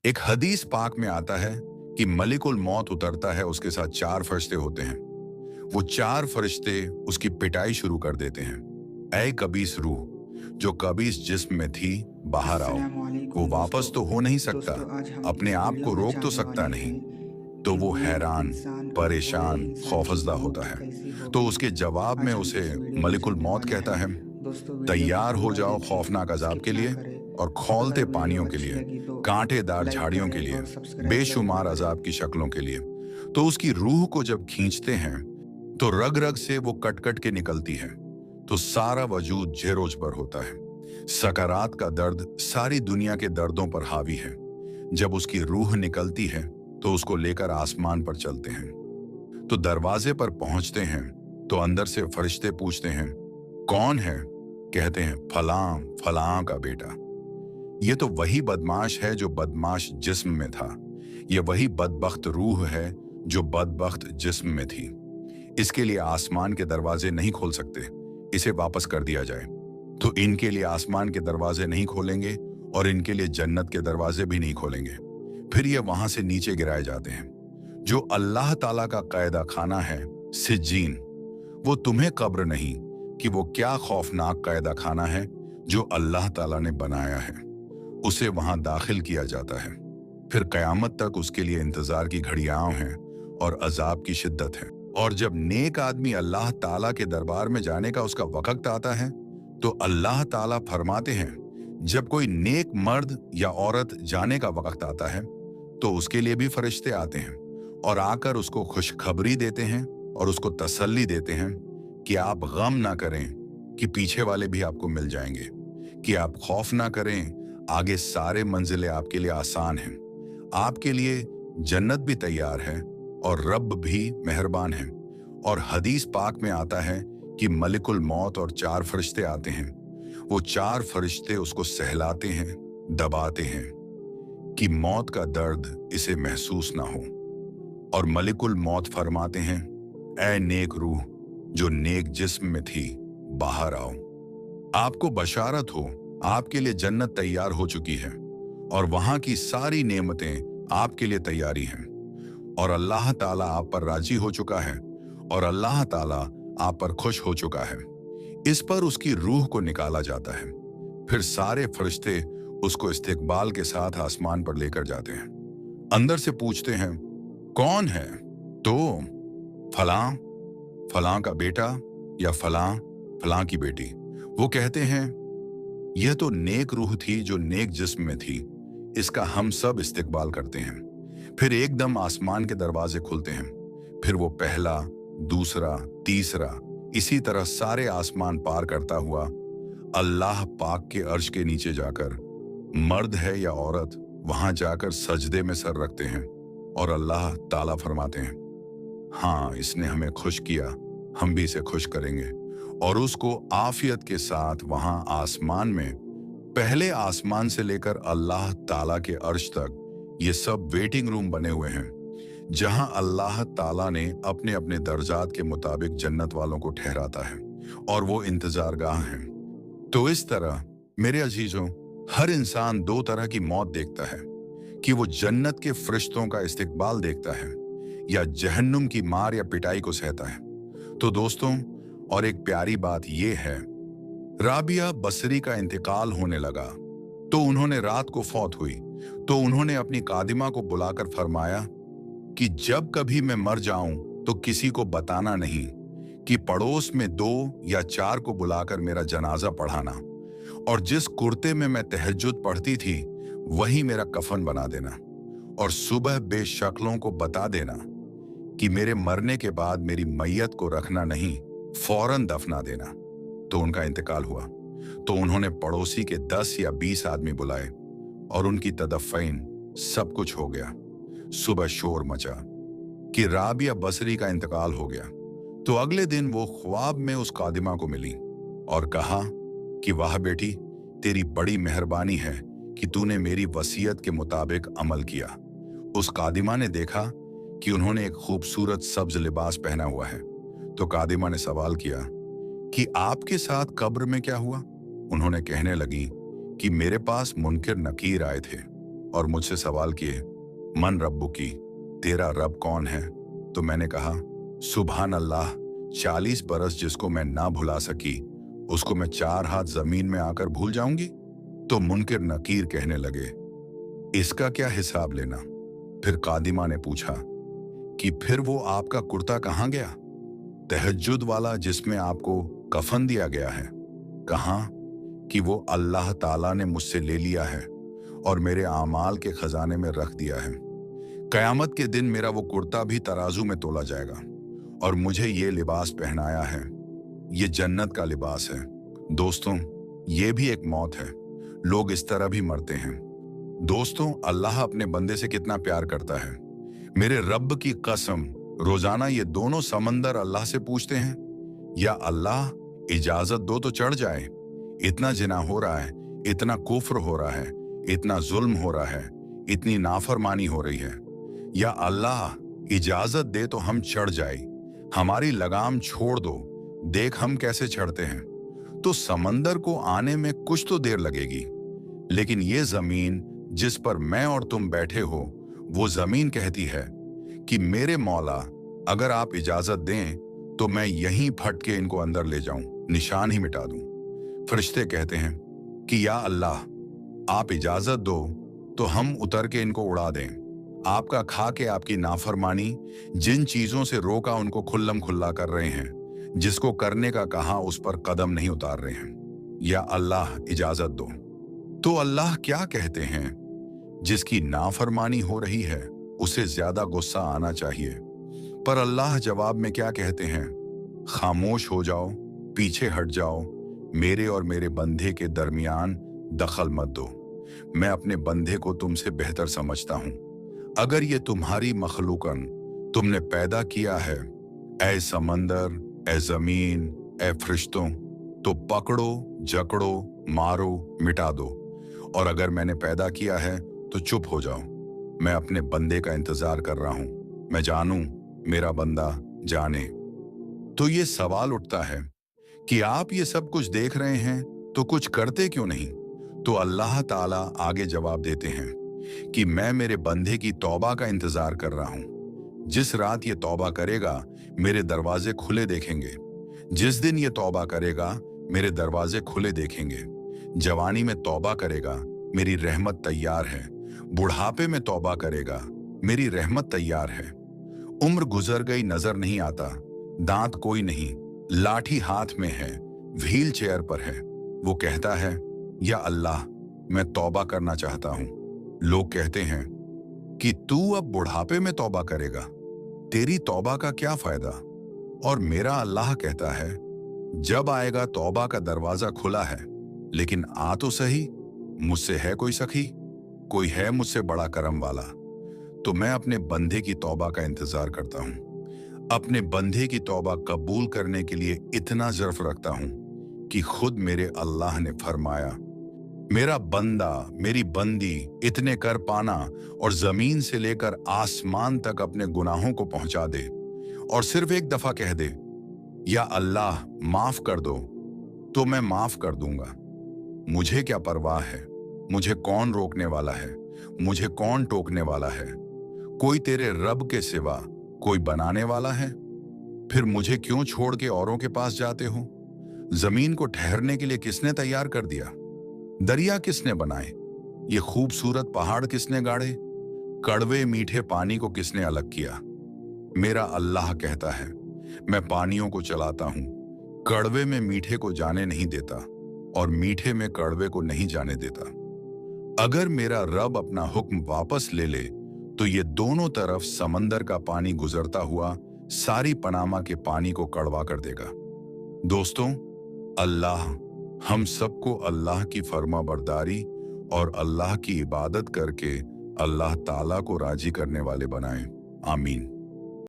एक हदीस पाक में आता है कि मलिकुल मौत उतरता है, उसके साथ 4 फरिश्ते होते हैं। वो 4 फरिश्ते उसकी पिटाई शुरू कर देते हैं। ऐ कबीस रूह, जो कबीस जिस्म में थी, बाहर आओ। वो अस्सलामुअलैकुम दोस्तों। वापस तो हो नहीं सकता, दोस्तों आज हम अपने इस आप वीडियो को में रोक तो जानने सकता वाले नहीं। हैं तो कि वो नेक हैरान, इंसान और बुरे परेशान, इंसान की खौफजदा होता मौत है। कैसी तो होगी। उसके जवाब में आज हम उसे इस वीडियो में मलिकुल जानने मौत वाले कहता हैं। है। दोस्तों वीडियो को तैयार हो पूरा जाओ देखें, खौफनाक अजाब स्किप के ना लिए करें। और अगर खौलते वीडियो पानियों के अच्छी लिए, लगी तो कांटेदार लाइक झाड़ियों के करें लिए, और सब्सक्राइब ज़रूर बेशुमार करें। अजाब की शक्लों के लिए। तो उसकी रूह को जब खींचते हैं तो रग रग से वो कट कट के निकलती है, तो सारा वजूद जेरोज पर होता है। सकरात का दर्द सारी दुनिया के दर्दों पर हावी है। जब उसकी रूह निकलती है तो उसको लेकर आसमान पर चलते हैं। तो दरवाजे पर पहुंचते हैं तो अंदर से फरिश्ते पूछते हैं, कौन है? कहते हैं, फलां फलां का बेटा। ये तो वही बदमाश है जो बदमाश जिस्म में था। ये वही बदबख्त रूह है जो बदबख्त जिस्म में थी। इसके लिए आसमान के दरवाजे नहीं खोल सकते, इसे वापस कर दिया जाए। तो इनके लिए आसमान के दरवाजे नहीं खोलेंगे और इनके लिए जन्नत के दरवाजे भी नहीं खोलेंगे। फिर ये वहां से नीचे गिराए जाते हैं। जो अल्लाह ताला का कायदा खाना है, सिज्जीन, वो तुम्हें कब्र नहीं कि वो क्या खौफनाक कायदा खाना है जो अल्लाह ताला ने बनाया है। उसे वहां दाखिल किया जाता है। फिर कयामत तक उसके लिए इंतजार की घड़ियां हैं और अजाब की शिद्दत है। और जब नेक आदमी अल्लाह ताला के दरबार में जाने का उसका वक्त आता है तो अल्लाह ताला फरमाते हैं, जब कोई नेक मर्द या औरत जाने का वक्त आता है तो उसके लिए भी फरिश्ते आते हैं और आकर उसको खुशखबरी देते हैं और उसको तसल्ली देते हैं कि आप गम ना करें कि पीछे वाले भी आपको मिल जाएंगे, कि आप खौफ ना करें, आगे सारे मंजिलें आपके लिए आसान हैं। आपके लिए जन्नत भी तैयार है और रब भी मेहरबान है। और हदीस पाक में आता है कि मलिकुल मौत और 4 फरिश्ते आते हैं। वो 4 फरिश्ते उसको सहलाते हैं, दबाते हैं कि मौत का दर्द इसे महसूस ना हो। और मलिकुल मौत फरमाते हैं, ऐ नेक रूह जो नेक जिस्म में थी, बाहर आओ। आपको बशारत हो, आपके लिए जन्नत तैयार हो चुकी है और वहां की सारी नेमतें आपके लिए तैयारी हैं। और अल्लाह ताला आप पर राजी हो चुका है और अल्लाह ताला आप पर खुश हो चुका है। इस पर उसकी रूह को निकाला जाता है। फिर सारे फरिश्ते उसको इस्तकबाल के साथ आसमान पर लेकर जाते हैं। अंदर से पूछते हैं, कौन है? तो फलां फलां का बेटा या फलां फलां की बेटी। वो कहते हैं, यह तो नेक रूह थी जो नेक जिस्म में थी, इसका हम सब इस्तकबाल करते हैं। फिर एकदम आसमान के दरवाजे खुलते हैं। फिर वो पहला, दूसरा, तीसरा, इसी तरह सारे आसमान पार करता हुआ अल्लाह पाक के अर्श के नीचे जाकर, मर्द है या औरत, वहां जाकर सजदे में सर रखते हैं और अल्लाह ताला फरमाते हैं, हाँ, इसने हमें खुश किया, हम भी इसे खुश करेंगे। और उसको आफियत के साथ वहां आसमान में, पहले आसमान से लेकर अल्लाह ताला के अर्श तक, ये सब वेटिंग रूम बने हुए हैं जहां अल्लाह ताला ने अपने अपने दर्जात के मुताबिक जन्नत वालों को ठहराता है और वो इंतजारगाह हैं। तो इस तरह मेरे अजीजों, हर इंसान 2 तरह की मौत देखता है, कि वो जन्नत के फरिश्तों का इस्तकबाल देखता है या जहन्नुम की मार या पिटाई को सहता है। तो दोस्तों, और एक प्यारी बात यह है, राबिया बसरी का इंतकाल होने लगा तो उन्होंने रात को फौत हुई तो उन्होंने अपनी कादिमा को बुलाकर फरमाया कि जब कभी मैं मर जाऊं तो किसी को बताना नहीं, कि पड़ोस में 2 या 4 को बुलाकर मेरा जनाजा पढ़ाना, और जिस कुर्ते में मैं तहज्जुद पढ़ती थी वही मेरा कफन बना देना, और सुबह बेशक्लों को बता देना कि मेरे मरने के बाद मेरी मैयत को रखना नहीं, फौरन दफना देना। तो उनका इंतकाल हुआ तो उन्होंने पड़ोसी के 10 या 20 आदमी बुलाए और उनकी तदफीन सब कुछ हो गया। सुबह शोर मचा कि राबिया बसरी का इंतकाल हो गया। तो अगले दिन वो ख्वाब में उस कादिमा को मिली और कहा कि वाह बेटी, तेरी बड़ी मेहरबानी है कि तूने मेरी वसीयत के मुताबिक अमल किया। उस कादिमा ने देखा कि उन्होंने एक खूबसूरत सब्ज लिबास पहना हुआ है। तो कादिमा ने सवाल किया कि आपके साथ कब्र में क्या हुआ? उन्होंने कहने लगी कि मेरे पास मुनकिर नकीर आए थे और मुझसे सवाल किए, मन रब्बुकी, तेरा रब कौन है? तो मैंने कहा, सुभान अल्लाह, 40 बरस जिसको मैं ना भुला सकी उसको मैं 4 हाथ जमीन में आकर भूल जाऊंगी? तो मुनकिर नकीर कहने लगे, इसका क्या हिसाब लेना? फिर कादिमा ने पूछा कि फिर वो आपका कुर्ता कहाँ गया, तहज्जुद वाला जिसमें आपको कफन दिया गया है? कहाँ कि वो अल्लाह ताला ने मुझसे ले लिया है और मेरे आमाल के खजाने में रख दिया है। कयामत के दिन मेरा वो कुर्ता भी तराजू में तोला जाएगा और मुझे ये लिबास पहनाया है। ये जन्नत का लिबास है। दोस्तों, ये भी एक मौत है। लोग इस तरह भी मरते हैं। दोस्तों, अल्लाह अपने बंदे से कितना प्यार करता है। मेरे रब की कसम, रोजाना ये दोनों समंदर अल्लाह से पूछते हैं, या अल्लाह इजाजत दो तो चढ़ जाए, इतना जिना हो रहा है, इतना कुफ्र हो रहा है, इतना जुल्म हो रहा है, इतनी नाफरमानी हो रही है। या अल्लाह इजाजत दे तो हम चढ़ जाए, हमारी लगाम छोड़ दो, देख हम कैसे चढ़ते हैं। तो समंदर को आने में कुछ तो देर लगेगी, लेकिन ये जमीन जिस पर मैं और तुम बैठे हो, वो जमीन कहती है कि मेरे मौला, अगर आप इजाजत दें तो मैं यहीं फट के इनको अंदर ले जाऊं, निशान ही मिटा दूं। फरिश्ते कहते हैं कि या अल्लाह, आप इजाजत दो तो हम उतर के इनको उड़ा दें। आपका खा के आपकी नाफरमानी जिन चीजों से रोका उनको खुल्लम खुल्ला कर रहे हैं, जिसको करने का कहा उस पर कदम नहीं उतार रहे हैं। या अल्लाह इजाजत दो। तो अल्लाह क्या कहते हैं? जिसकी नाफरमानी हो रही है उसे ज्यादा गुस्सा आना चाहिए, पर अल्लाह जवाब में क्या कहते हैं? खामोश हो जाओ, पीछे हट जाओ, मेरे और मेरे बंधे के दरमियान दखल मत दो। मैं अपने बंधे को तुमसे बेहतर समझता हूं। अगर ये तुम्हारी मखलूकन तुमने पैदा किया है, ऐ समंदर, ऐ जमीन, ऐ फरिश्तों, तो पकड़ो, जकड़ो, मारो, मिटा दो। और अगर मैंने पैदा किया है तो चुप हो जाओ। मैं अपने बंदे का इंतजार कर रहा हूं। मैं जानूं, मेरा बंदा जाने। तो ये सवाल उठता है कि आप ये सब कुछ देख रहे हैं तो कुछ करते क्यों नहीं? तो अल्लाह ताला आगे जवाब देते हैं कि मैं मेरे बंदे की तौबा का इंतजार कर रहा हूं। जिस रात ये तौबा करेगा, मेरे दरवाजे खुले देखेंगे। जिस दिन ये तौबा करेगा, मेरे दरवाजे खुले देखेंगे। जवानी में तौबा करेगा, मेरी रहमत तैयार है। बुढ़ापे में तौबा करेगा, मेरी रहमत तैयार है। उम्र गुजर गई नजर नहीं आता, दांत कोई नहीं, लाठी हाथ में है, व्हील चेयर पर है। वो कहता है, या अल्लाह, मैं तौबा करना चाहता हूं। लोग कहते हैं कि तू अब बुढ़ापे में तौबा करेगा, तेरी तौबा का क्या फायदा? और मेरा अल्लाह कहता है, जब आएगा तौबा का दरवाजा खुला है, लेकिन आ तो सही, मुझसे है कोई सखी, कोई है मुझसे बड़ा करम वाला। तो मैं अपने बंदे की तौबा का इंतजार करता हूं। अपने बंदे की तौबा कबूल करने के लिए इतना ज़र्फ रखता हूं कि खुद मेरे अल्लाह ने फरमाया, मेरा बंदा, मेरी बंदी इतने कर पाना और जमीन से लेकर आसमान तक अपने गुनाहों को पहुंचा दे और सिर्फ एक दफा कह दे, या अल्लाह माफ कर दो, तो मैं माफ कर दूंगा। मुझे क्या परवाह है? मुझे कौन रोकने वाला है? मुझे कौन टोकने वाला है? कोई तेरे रब के सिवा कोई बनाने वाला है? फिर मुझे क्यों छोड़ के औरों के पास जाते हो? जमीन को ठहरने के लिए किसने तैयार कर दिया? दरिया किसने बनाए? ये खूबसूरत पहाड़ किसने गाड़े? कड़वे मीठे पानी को किसने अलग किया? मेरा अल्लाह कहता है, मैं पानियों को चलाता हूं, कड़वे में मीठे को जाने नहीं देता और मीठे में कड़वे को नहीं जाने देता। अगर मेरा रब अपना हुक्म वापस ले ले तो ये दोनों तरफ समंदर का पानी गुजरता हुआ सारी पनामा के पानी को कड़वा कर देगा। दोस्तों, अल्लाह हम सबको अल्लाह की फर्माबरदारी और अल्लाह की इबादत करके अल्लाह ताला को राजी करने वाले बनाए। आमीन।